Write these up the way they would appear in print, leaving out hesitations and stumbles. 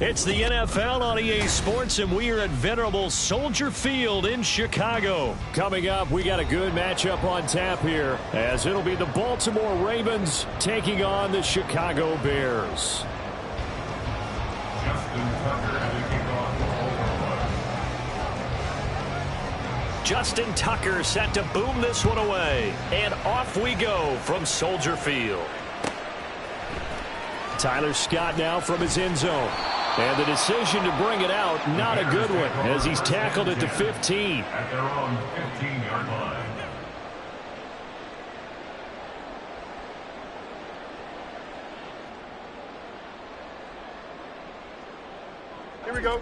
It's the NFL on EA Sports, and we are at venerable Soldier Field in Chicago. Coming up, we got a good matchup on tap here, as it'll be the Baltimore Ravens taking on the Chicago Bears. Justin Tucker set to boom this one away, and off we go from Soldier Field. Tyler Scott now from his end zone. And the decision to bring it out, not a good one, as he's tackled at the 15. At their own 15-yard line. Here we go.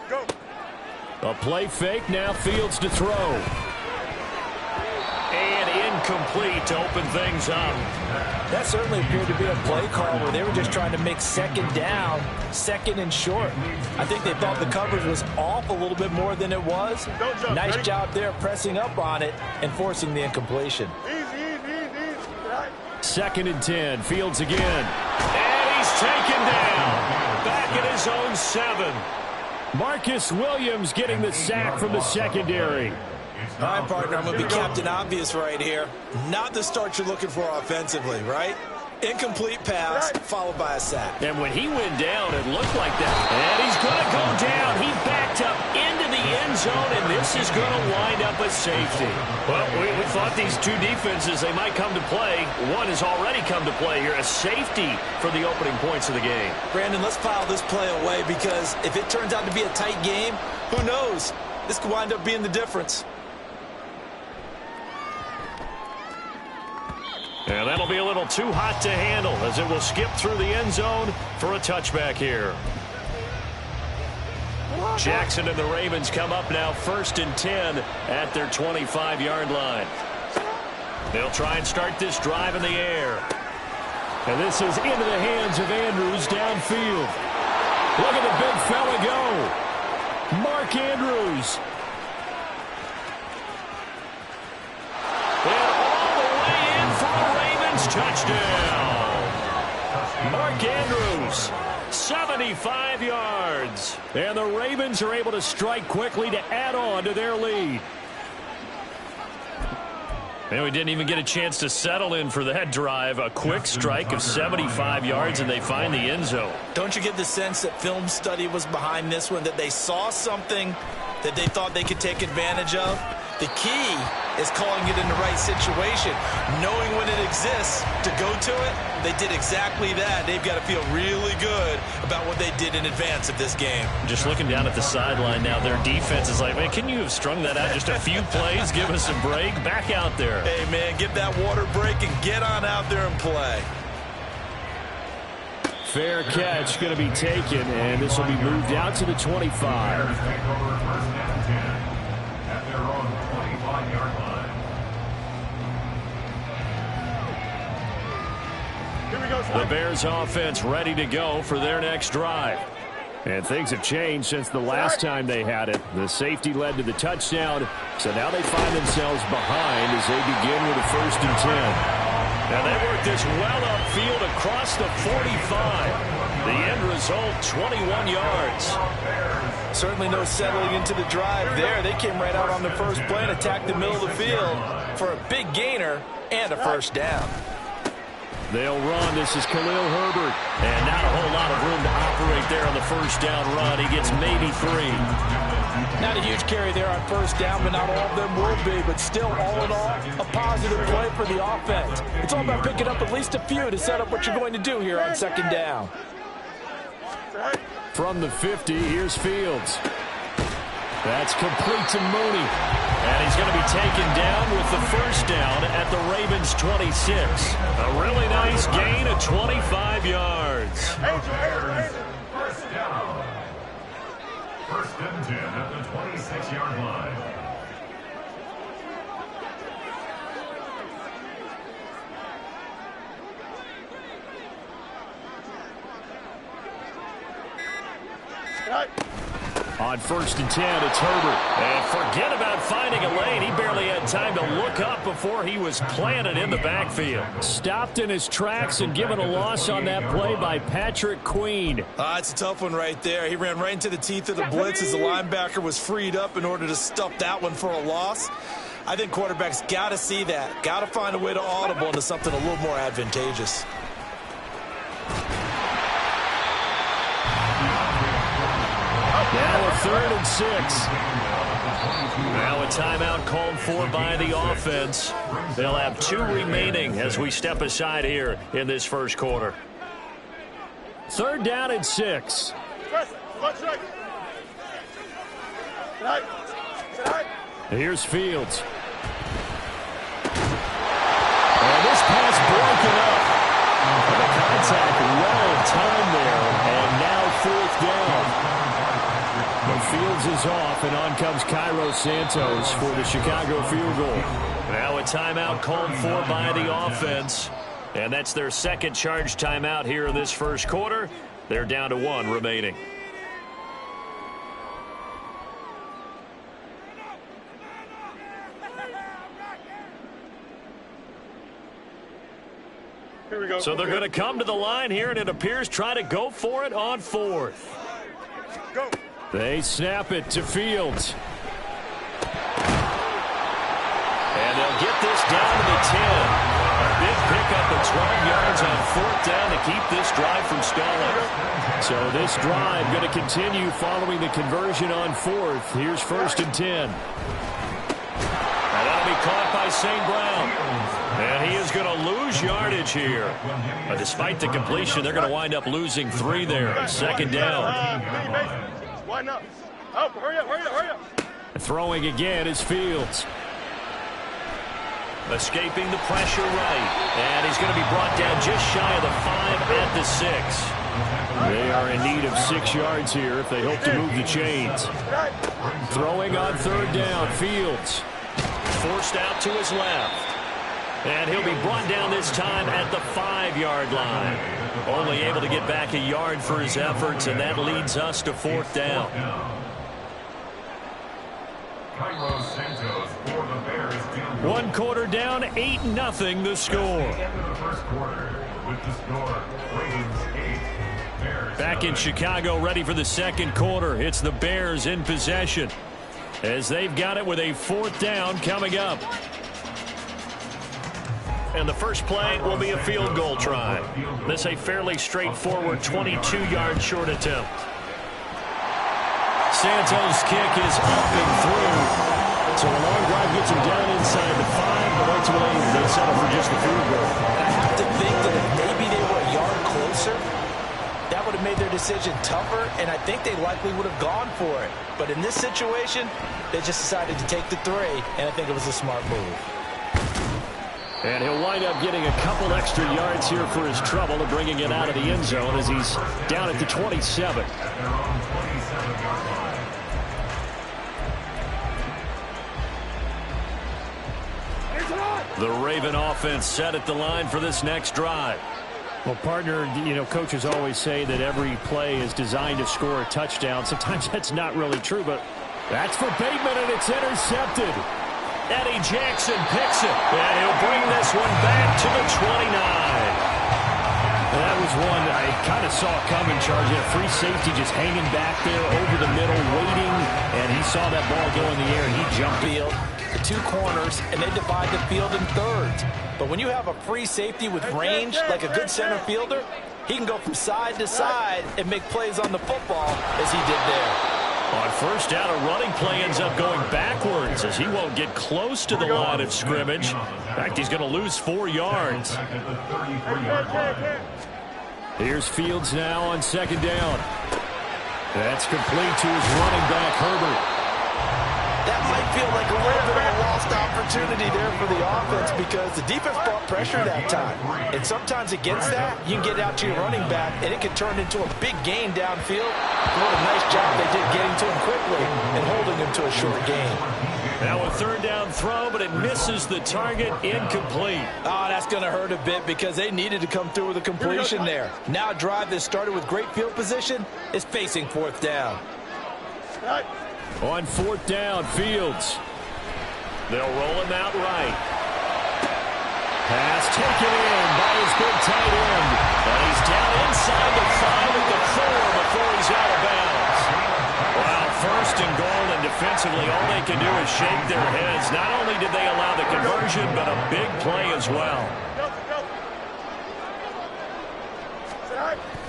Go. A play fake, now Fields to throw. And incomplete to open things up. That certainly appeared to be a play call where they were just trying to make second down, second and short. I think they thought the coverage was off a little bit more than it was. Nice job there pressing up on it and forcing the incompletion. Easy. Right. 2nd and 10, Fields again. And he's taken down. Back at his own 7. Marcus Williams getting the sack from the secondary. All right, partner, I'm going to be Captain Obvious right here. Not the start you're looking for offensively, right? Incomplete pass, followed by a sack. And when he went down, it looked like that. And he's going to go down. He backed up into the end zone, and this is going to wind up a safety. Well, we thought these two defenses, they might come to play. One has already come to play here, a safety for the opening points of the game. Brandon, let's file this play away because if it turns out to be a tight game, who knows? This could wind up being the difference. And that'll be a little too hot to handle as it will skip through the end zone for a touchback here. Jackson and the Ravens come up now 1st and 10 at their 25-yard line. They'll try and start this drive in the air. And this is into the hands of Andrews downfield. Look at the big fella go. Mark Andrews. Touchdown. Mark Andrews, 75 yards. And the Ravens are able to strike quickly to add on to their lead. And we didn't even get a chance to settle in for that drive. A quick strike of 75 yards, and they find the end zone. Don't you get the sense that film study was behind this one, that they saw something that they thought they could take advantage of? The key is calling it in the right situation, knowing when it exists to go to it. They did exactly that. They've got to feel really good about what they did in advance of this game. Just looking down at the sideline now, their defense is like, man, can you have strung that out just a few plays? Give us a break. Back out there. Hey, man, give that water break and get on out there and play. Fair catch going to be taken, and this will be moved out to the 25. The Bears offense ready to go for their next drive. And things have changed since the last time they had it. The safety led to the touchdown, so now they find themselves behind as they begin with a 1st and 10. And they work this well upfield across the 45. The end result, 21 yards. Certainly no settling into the drive there. They came right out on the first play and attacked the middle of the field for a big gainer and a 1st down. They'll run. This is Khalil Herbert. And not a whole lot of room to operate there on the 1st down run. He gets maybe 3. Not a huge carry there on 1st down, but not all of them will be. But still, all in all, a positive play for the offense. It's all about picking up at least a few to set up what you're going to do here on 2nd down. From the 50, here's Fields. That's complete to Mooney. And he's going to be taken down with the 1st down at the Ravens' 26. A really nice gain of 25 yards. 1st down. 1st and 10 at the 26-yard line. On 1st and 10, it's Herbert. And forget about finding a lane. He barely had time to look up before he was planted in the backfield. Stopped in his tracks and given a loss on that play by Patrick Queen. It's a tough one right there. He ran right into the teeth of the blitz as the linebacker was freed up in order to stuff that one for a loss. I think quarterbacks got to see that. Got to find a way to audible into something a little more advantageous. Now a 3rd and 6. Now a timeout called for by the offense. They'll have 2 remaining as we step aside here in this 1st quarter. 3rd down and 6. Here's Fields. And this pass broken up. The contact well timed there, and now 4th down. Fields is off, and on comes Cairo Santos for the Chicago field goal. Now a timeout called for by the offense, and that's their 2nd charge timeout here in this 1st quarter. They're down to 1 remaining. Here we go. So they're going to come to the line here, and it appears try to go for it on 4th. Go. They snap it to Fields. And they'll get this down to the 10. A big pickup of 12 yards on 4th down to keep this drive from stalling. So this drive going to continue following the conversion on 4th. Here's 1st and 10. And that'll be caught by St. Brown. And he is going to lose yardage here. Despite the completion, they're going to wind up losing 3 there. 2nd down. Why not? Oh, hurry up, hurry up, hurry up. Throwing again is Fields. Escaping the pressure right. And he's going to be brought down just shy of the 5 at the 6. They are in need of 6 yards here if they hope to move the chains. Throwing on 3rd down, Fields. Forced out to his left. And he'll be brought down this time at the 5-yard line. Only able to get back a yard for his efforts, and that leads us to 4th down. Cairo Santos for the Bears. 1 quarter down, 8-0 the score. End of the 1st quarter with the score, Ravens 8, Bears. Back in Chicago, ready for the 2nd quarter. It's the Bears in possession as they've got it with a 4th down coming up. And the first play will be a field goal try. This a fairly straightforward 22-yard short attempt. Santos' kick is up and through. So a long drive gets him down inside the 5, but ultimately they settle for just the field goal. And I have to think that if maybe they were a yard closer, that would have made their decision tougher, and I think they likely would have gone for it. But in this situation, they just decided to take the 3, and I think it was a smart move. And he'll wind up getting a couple extra yards here for his trouble and bringing it out of the end zone as he's down at the 27. The Raven offense set at the line for this next drive. Well, partner, you know, coaches always say that every play is designed to score a touchdown. Sometimes that's not really true, but that's for Bateman, and it's intercepted. Eddie Jackson picks it, and he'll bring this one back to the 29. That was one I kind of saw coming, Charge. A free safety just hanging back there over the middle, waiting, and he saw that ball go in the air, and he jumped. Field, the two corners, and they divide the field in thirds. But when you have a free safety with range, like a good center fielder, he can go from side to side and make plays on the football as he did there. On first down, a running play ends up going backwards as he won't get close to the line of scrimmage. In fact, he's going to lose 4 yards. Here's Fields now on second down. That's complete to his running back, Herbert. That might feel like a little bit of a lost opportunity there for the offense because the defense brought pressure that time. And sometimes against that, you can get out to your running back, and it can turn into a big gain downfield. What a nice job they did getting to him quickly and holding him to a short gain. Now a third down throw, but it misses the target, incomplete. Oh, that's going to hurt a bit because they needed to come through with a completion there. Now a drive that started with great field position is facing fourth down. On fourth down, Fields. They'll roll him out right. Pass taken in by his big tight end. And he's down inside the 5 at the 4 before he's out of bounds. Well, first and goal, and defensively, all they can do is shake their heads. Not only did they allow the conversion, but a big play as well.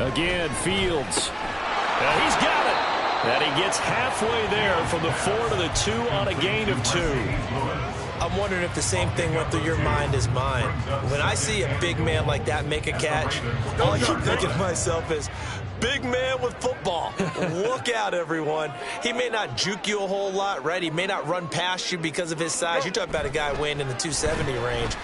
Again, Fields. He's got it. And he gets halfway there from the 4 to the 2 on a gain of 2. I'm wondering if the same thing went through your mind as mine. When I see a big man like that make a catch, all I keep thinking to myself is, big man with football. Look out, everyone. He may not juke you a whole lot, right? He may not run past you because of his size. You're talking about a guy weighing in the 270 range.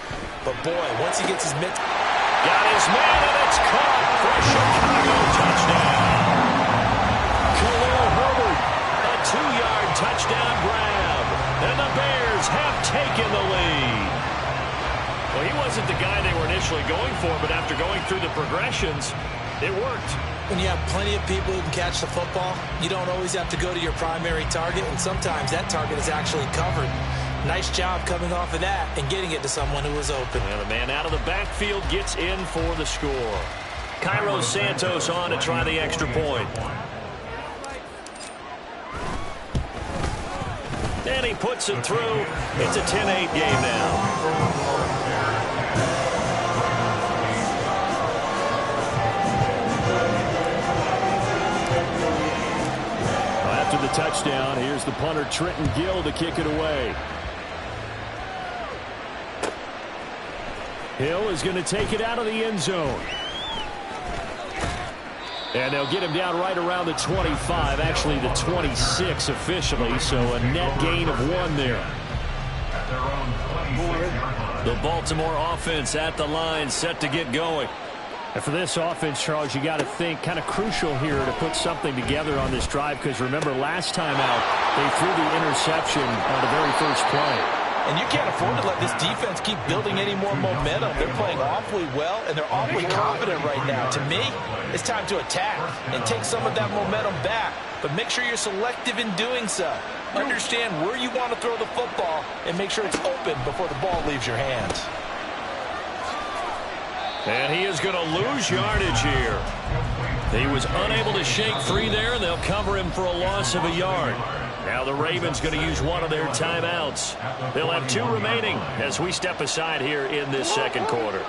But, boy, once he gets his mitts. Got his man, and it's caught for a Chicago touchdown. A 2-yard touchdown grab, and the Bears have taken the lead. Well, he wasn't the guy they were initially going for, but after going through the progressions, it worked. When you have plenty of people who can catch the football, you don't always have to go to your primary target, and sometimes that target is actually covered. Nice job coming off of that and getting it to someone who was open. And the man out of the backfield gets in for the score. Cairo Santos on to try the extra point. And he puts it through. It's a 10-8 game now. After the touchdown, here's the punter Trenton Gill to kick it away. Hill is going to take it out of the end zone. And they'll get him down right around the 25, actually the 26 officially, so a net gain of 1 there. The Baltimore offense at the line, set to get going. And for this offense, Charles, you got to think kind of crucial here to put something together on this drive, because remember last time out, they threw the interception on the very first play. And you can't afford to let this defense keep building any more momentum. They're playing awfully well, and they're awfully confident right now. To me, it's time to attack and take some of that momentum back. But make sure you're selective in doing so. Understand where you want to throw the football and make sure it's open before the ball leaves your hands. And he is going to lose yardage here. He was unable to shake free there, and they'll cover him for a loss of a yard. Now the Ravens going to use one of their timeouts. They'll have 2 remaining as we step aside here in this second quarter.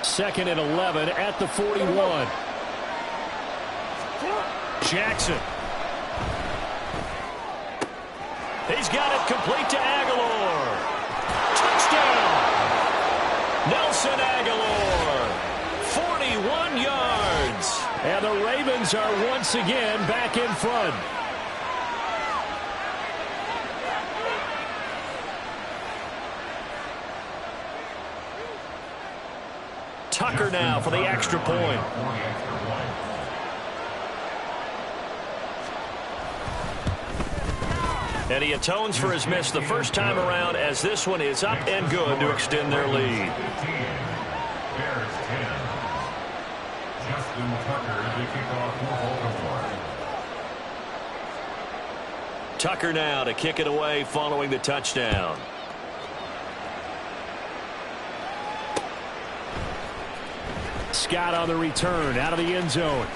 2nd and 11 at the 41. Jackson. He's got it complete to Aguilar. Touchdown! Nelson Aguilar. 41 yards. And the Ravens are once again back in front. Tucker now for the extra point. And he atones for his miss the first time around, as this one is up and good to extend their lead. Tucker now to kick it away following the touchdown. Scott on the return out of the end zone.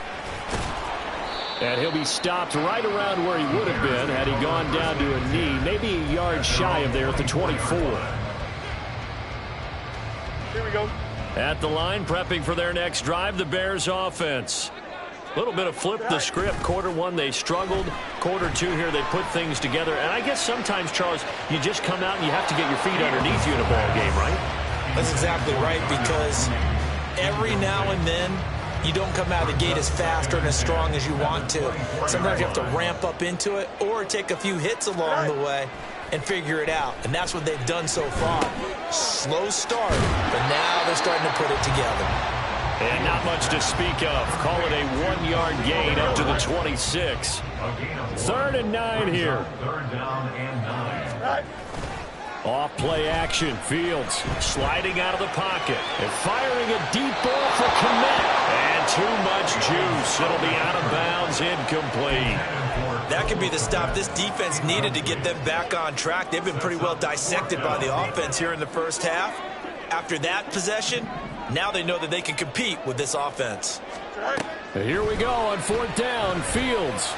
And he'll be stopped right around where he would have been had he gone down to a knee, maybe a yard shy of there at the 24. Here we go. At the line, prepping for their next drive, the Bears offense. A little bit of flip the script. Quarter one, they struggled. Quarter two here, they put things together. And I guess sometimes, Charles, you just come out and you have to get your feet underneath you in a ball game, right? That's exactly right, because every now and then you don't come out of the gate as fast or as strong as you want to. Sometimes you have to ramp up into it or take a few hits along the way and figure it out. And that's what they've done so far. Slow start, but now they're starting to put it together. And not much to speak of. Call it a 1-yard gain up to the 26. 3rd and 9 here. Third down and 9. Off play action. Fields sliding out of the pocket and firing a deep ball for Kmet. And too much juice. It'll be out of bounds, incomplete. That could be the stop this defense needed to get them back on track. They've been pretty well dissected by the offense here in the first half. After that possession, now they know that they can compete with this offense. And here we go on 4th down. Fields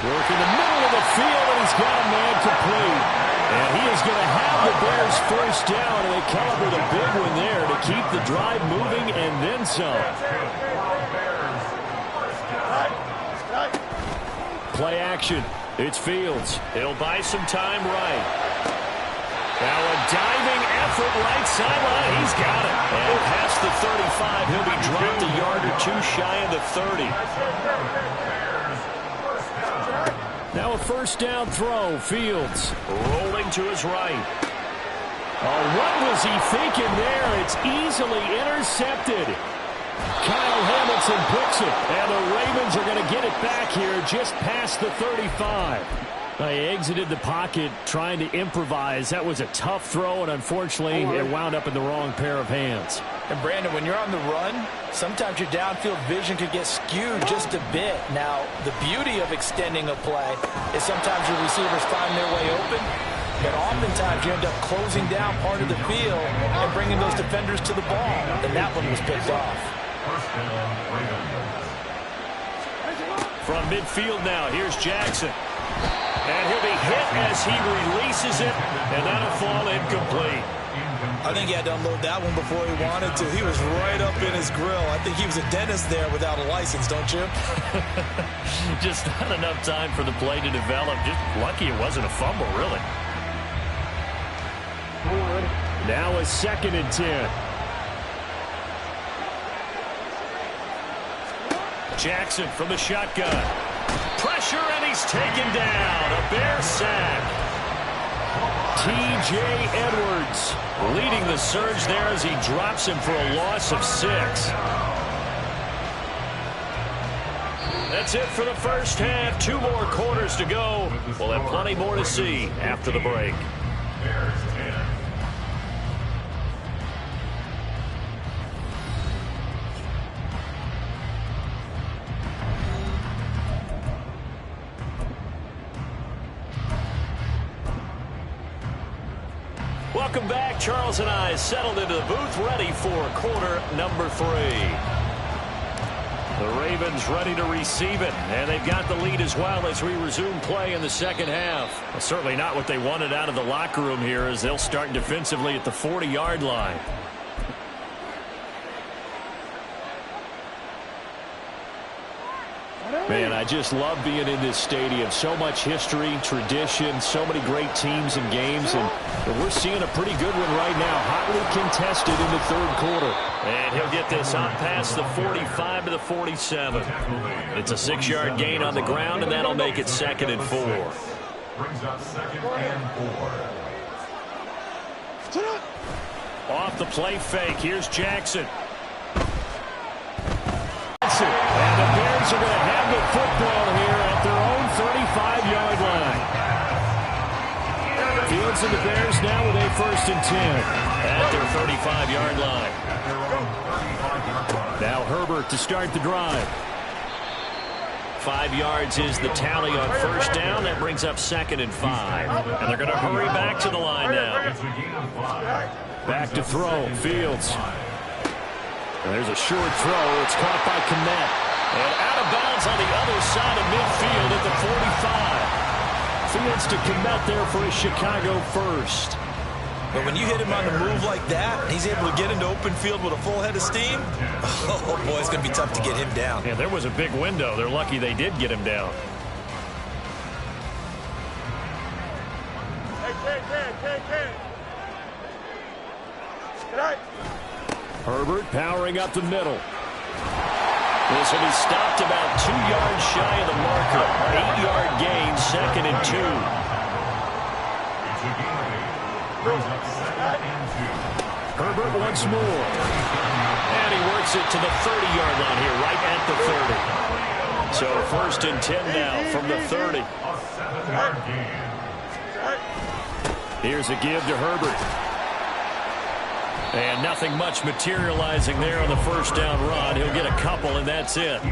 working the middle of the field, and he's got a man complete. And he is going to have the Bears first down, and they come up with a big one there to keep the drive moving and then some. Play action. It's Fields. He'll buy some time right. Now a diving effort right sideline. He's got it. And past the 35, he'll be dropped a yard or two shy of the 30. Now a first down throw. Fields Rolling to his right. Oh, what was he thinking there? It's easily intercepted. Kyle Hamilton picks it, and the Ravens are going to get it back here just past the 35. They exited the pocket trying to improvise. That was a tough throw, and unfortunately, it wound up in the wrong pair of hands. And Brandon, when you're on the run, sometimes your downfield vision could get skewed just a bit. Now, the beauty of extending a play is sometimes your receivers find their way open, but oftentimes you end up closing down part of the field and bringing those defenders to the ball. And that one was picked off. From midfield now, here's Jackson. And he'll be hit as he releases it, and that'll fall incomplete. I think he had to unload that one before he wanted to. He was right up in his grill. I think he was a dentist there without a license, don't you? Just not enough time for the play to develop. Just lucky it wasn't a fumble, really. Now a 2nd and 10. Jackson from the shotgun. Pressure, and he's taken down. A Bear sack. T.J. Edwards leading the surge there as he drops him for a loss of 6. That's it for the first half. 2 more quarters to go. We'll have plenty more to see after the break. Bears 10. Welcome back. Charles and I settled into the booth, ready for quarter number 3. The Ravens ready to receive it, and they've got the lead as well as we resume play in the second half. Well, certainly not what they wanted out of the locker room here as they'll start defensively at the 40-yard line. Man, I just love being in this stadium. So much history, tradition, so many great teams and games, and we're seeing a pretty good one right now, hotly contested in the 3rd quarter. And he'll get this up past the 45 to the 47. It's a 6-yard gain on the ground, and that'll make it 2nd and 4. Brings up 2nd and 4. Off the play fake, here's Jackson. And the Bears are going to have the football here at their own 35-yard line. Fields and the Bears now with a 1st and 10 at their 35-yard line. Now Herbert to start the drive. 5 yards is the tally on first down. That brings up 2nd and 5. And they're going to hurry back to the line now. Back to throw. Fields. And there's a short throw. It's caught by Kmet. And out of bounds on the other side of midfield at the 45. Fields to Kmet there for a Chicago first. But when you hit him on the move like that, he's able to get into open field with a full head of steam. Oh, boy, it's going to be tough to get him down. Yeah, there was a big window. They're lucky they did get him down. Herbert powering up the middle. This will be stopped about 2 yards shy of the marker. 8-yard gain, 2nd and 2. Herbert once more. And he works it to the 30-yard line here, right at the 30. So 1st and 10 now from the 30. Here's a give to Herbert. And nothing much materializing there on the first down run. He'll get a couple, and that's it.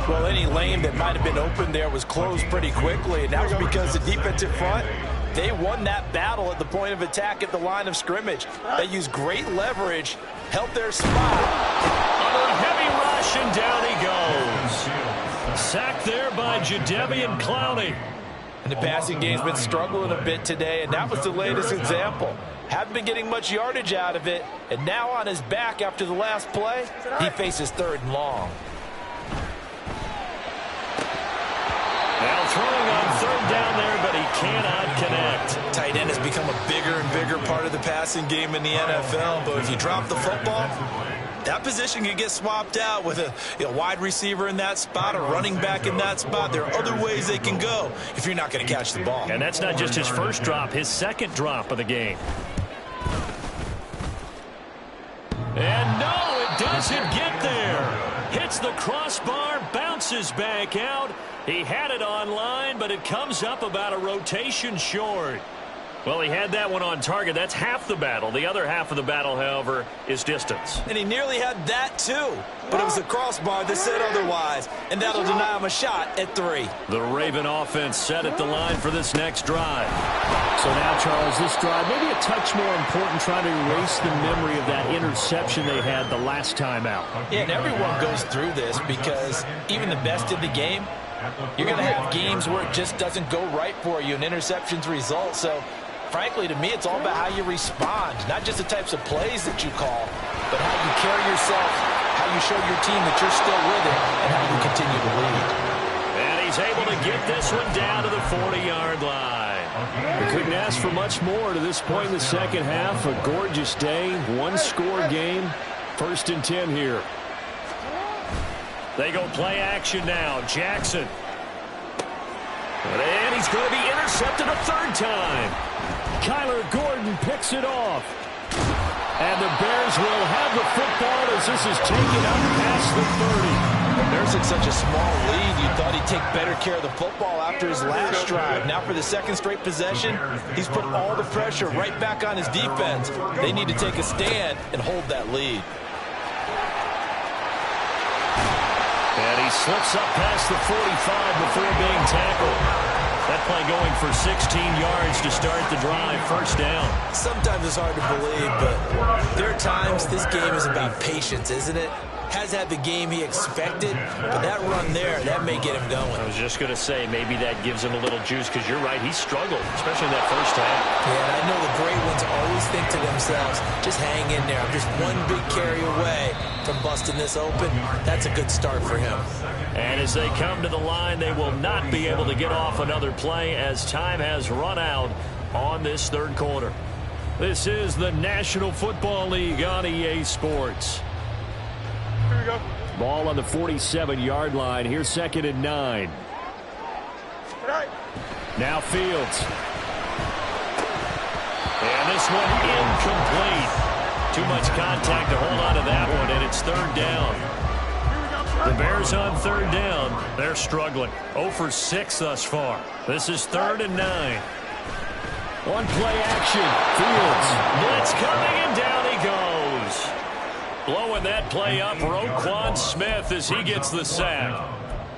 Well, any lane that might have been open there was closed pretty quickly, and that was because the defensive front, they won that battle at the point of attack at the line of scrimmage. They used great leverage, held their spot. Under a heavy rush, and down he goes. Sacked there by Jadeveon Clowney. And the passing game's been struggling a bit today, and that was the latest example. Haven't been getting much yardage out of it, and now on his back after the last play, he faces 3rd and long. Now throwing on 3rd down there, but he cannot connect. Tight end has become a bigger and bigger part of the passing game in the NFL, but if you drop the football, that position can get swapped out with a wide receiver in that spot, a running back in that spot. There are other ways they can go if you're not going to catch the ball. And that's not just his first drop, his 2nd drop of the game. And no, it doesn't get there. Hits the crossbar, bounces back out. He had it on line, but it comes up about a rotation short. Well, he had that one on target. That's half the battle. The other half of the battle, however, is distance. And he nearly had that, too. But it was the crossbar that said otherwise. And that'll deny him a shot at 3. The Raven offense set at the line for this next drive. So now, Charles, this drive maybe a touch more important, trying to erase the memory of that interception they had the last time out. Yeah, and everyone goes through this because even the best in the game, you're going to have games where it just doesn't go right for you and interceptions result. So, frankly, to me, it's all about how you respond, not just the types of plays that you call, but how you carry yourself, how you show your team that you're still with it, and how you continue to lead. And he's able to get this one down to the 40-yard line. We couldn't ask for much more to this point in the second half. A gorgeous day, one-score game. 1st and 10 here. They go play action now. Jackson. And he's going to be intercepted a 3rd time. Kyler Gordon picks it off. And the Bears will have the football as this is taken up past the 30. The Bears had such a small lead, you thought he'd take better care of the football after his last drive. Now for the 2nd straight possession, he's put all the pressure right back on his defense. They need to take a stand and hold that lead. And he slips up past the 45 before being tackled. That play going for 16 yards to start the drive. 1st down. Sometimes it's hard to believe, but there are times this game is about patience, isn't it? Has had the game he expected, but that run there, that may get him going. I was just going to say, maybe that gives him a little juice, because you're right, he struggled, especially in that first half. Yeah, and I know the great ones always think to themselves, just hang in there. I'm just one big carry away from busting this open. That's a good start for him. And as they come to the line, they will not be able to get off another play as time has run out on this 3rd quarter. This is the National Football League on EA Sports. Here we go. Ball on the 47-yard line. Here's 2nd and 9. Now Fields. And this one incomplete. Too much contact to hold on to that one, and it's 3rd down. The Bears on 3rd down. They're struggling. 0 for 6 thus far. This is 3rd and 9. One play action. Fields. Blitz coming, and down he goes. Blowing that play up, Roquan Smith, as he gets the sack.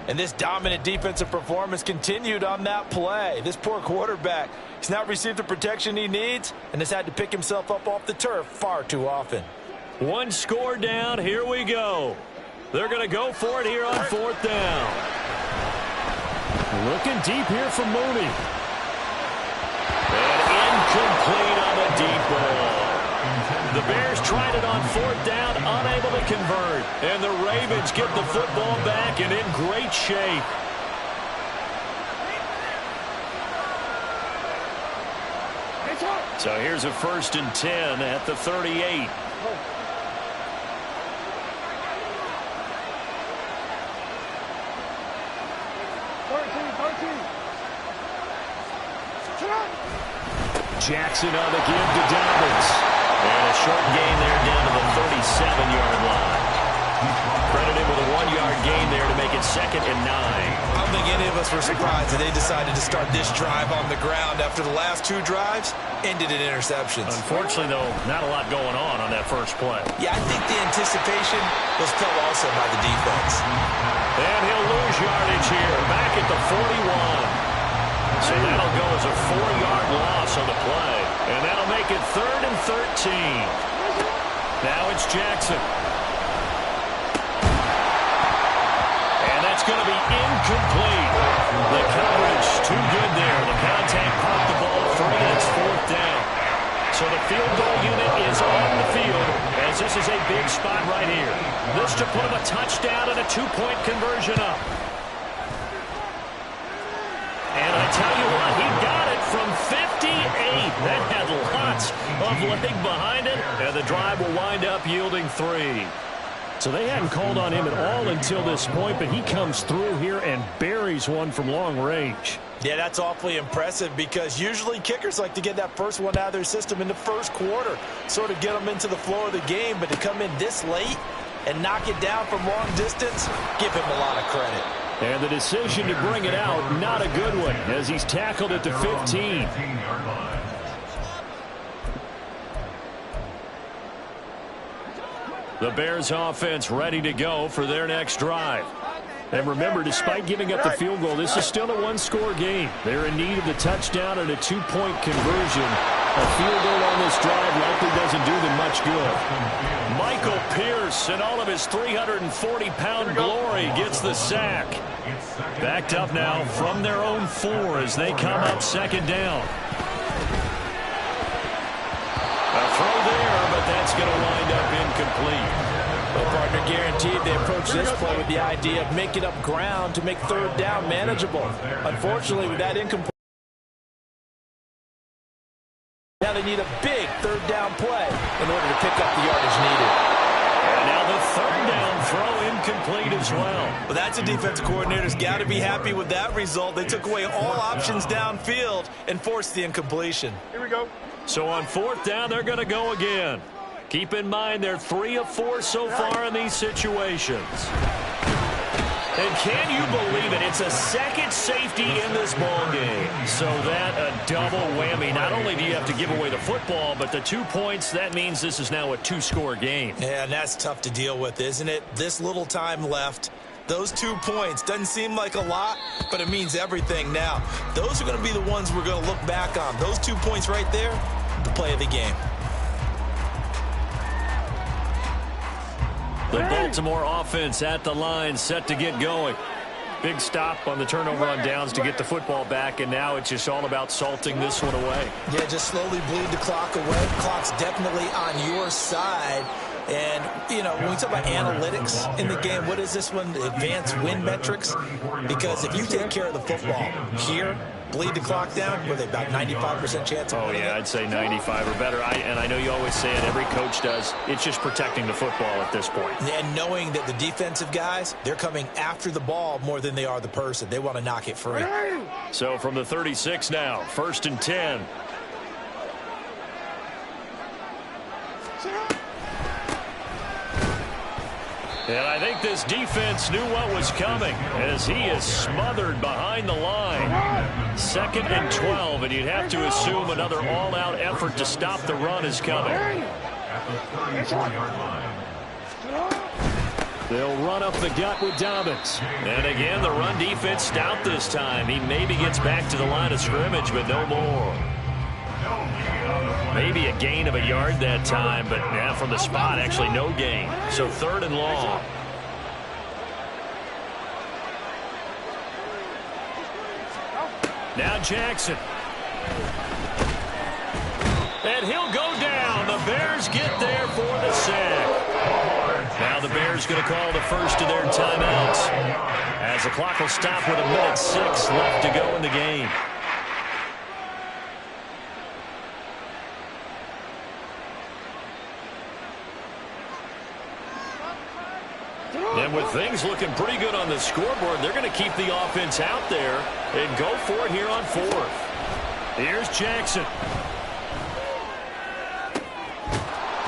And this dominant defensive performance continued on that play. This poor quarterback, he's not received the protection he needs and has had to pick himself up off the turf far too often. One score down. Here we go. They're going to go for it here on fourth down. Looking deep here for Mooney. And incomplete on the deep ball. The Bears tried it on fourth down, unable to convert. And the Ravens get the football back and in great shape. So here's a 1st and 10 at the 38. Jackson on the give to Dobbins. And a short gain there down to the 37-yard line. Credited with a 1-yard gain there to make it 2nd and 9. I don't think any of us were surprised that they decided to start this drive on the ground after the last 2 drives ended in interceptions. Unfortunately, though, not a lot going on that first play. Yeah, I think the anticipation was felt also by the defense. And he'll lose yardage here, back at the 41. So that'll go as a 4-yard loss on the play. And that'll make it 3rd and 13. Now it's Jackson. And that's going to be incomplete. The coverage too good there. The contact popped the ball free, and it's 4th down. So the field goal unit is on the field, as this is a big spot right here. This to put him a touchdown and a 2-point conversion up. And I tell you what, he got it from 58. That had lots of leg behind it, and the drive will wind up yielding 3. So they hadn't called on him at all until this point, but he comes through here and buries one from long range. Yeah, that's awfully impressive because usually kickers like to get that first one out of their system in the first quarter, sort of get them into the flow of the game, but to come in this late and knock it down from long distance, give him a lot of credit. And the decision to bring it out, not a good one, as he's tackled at the 15. The Bears offense ready to go for their next drive. And remember, despite giving up the field goal, this is still a 1-score game. They're in need of the touchdown and a 2-point conversion. A field goal on this drive likely doesn't do them much good. Michael Pierce, in all of his 340-pound glory, gets the sack. Backed up now from their own 4 as they come up 2nd down. A throw there, but that's going to wind up incomplete. Well, partner, guaranteed they approach this play with the idea of making up ground to make 3rd down manageable. Unfortunately, with that incomplete, now they need a big 3rd down play in order to pick up the yardage needed. And now the 3rd down throw incomplete as well. Well, that's a defense coordinator's got to be happy with that result. They took away all options downfield and forced the incompletion. Here we go. So on 4th down, they're going to go again. Keep in mind they're 3 of 4 so far in these situations. And can you believe it? It's a second safety in this ball game. So that a double whammy. Not only do you have to give away the football, but the 2 points, that means this is now a 2-score game. Yeah, and that's tough to deal with, isn't it? This little time left. Those 2 points doesn't seem like a lot, but it means everything now. Those are going to be the ones we're going to look back on. Those 2 points right there, the play of the game. The Baltimore offense at the line, set to get going. Big stop on the turnover on downs to get the football back, and now it's just all about salting this one away. Yeah, just slowly bleed the clock away. Clock's definitely on your side. And, you know, when we talk about analytics in the game, what is this one? Advanced win metrics? Because if you take care of the football here, bleed the clock down, with about 95% chance of winning. Oh, yeah, I'd say 95 or better. And I know you always say it, every coach does. It's just protecting the football at this point. And knowing that the defensive guys, they're coming after the ball more than they are the person. They want to knock it free. So from the 36 now, 1st and 10. And I think this defense knew what was coming as he is smothered behind the line. 2nd and 12, and you'd have to assume another all-out effort to stop the run is coming. They'll run up the gut with Dobbins. And again, the run defense stout this time. He maybe gets back to the line of scrimmage, but no more. Maybe a gain of a yard that time, but yeah, from the spot, actually no gain. So 3rd and long. Now Jackson. And he'll go down. The Bears get there for the sack. Now the Bears going to call the first of their timeouts, as the clock will stop with 1:06 left to go in the game. And with things looking pretty good on the scoreboard, they're going to keep the offense out there and go for it here on 4th. Here's Jackson.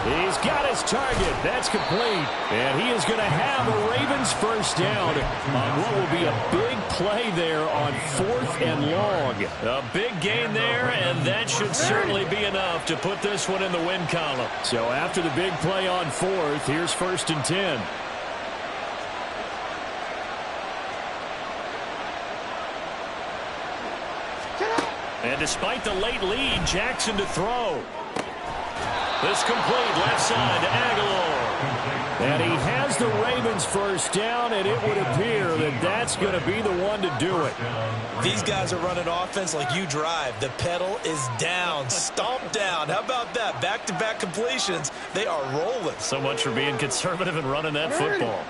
He's got his target. That's complete. And he is going to have a Ravens first down on what will be a big play there on 4th and long. A big gain there, and that should certainly be enough to put this one in the win column. So after the big play on 4th, here's 1st and 10. And despite the late lead, Jackson to throw. This complete left side to Aguilar. And he has the Ravens first down, and it would appear that that's going to be the one to do it. These guys are running offense like you drive. The pedal is down, stomp down. How about that? Back-to-back completions. They are rolling. So much for being conservative and running that football.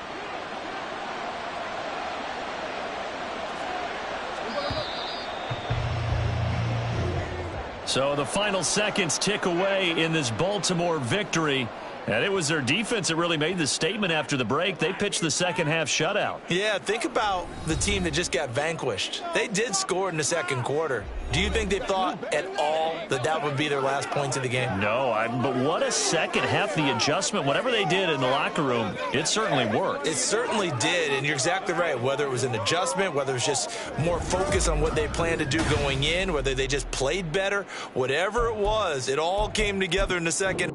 So the final seconds tick away in this Baltimore victory. And it was their defense that really made the statement after the break. They pitched the second half shutout. Yeah, think about the team that just got vanquished. They did score in the second quarter. Do you think they thought at all that that would be their last points of the game? No, but what a second half. The adjustment, whatever they did in the locker room, it certainly worked. It certainly did, and you're exactly right. Whether it was an adjustment, whether it was just more focus on what they planned to do going in, whether they just played better, whatever it was, it all came together in the second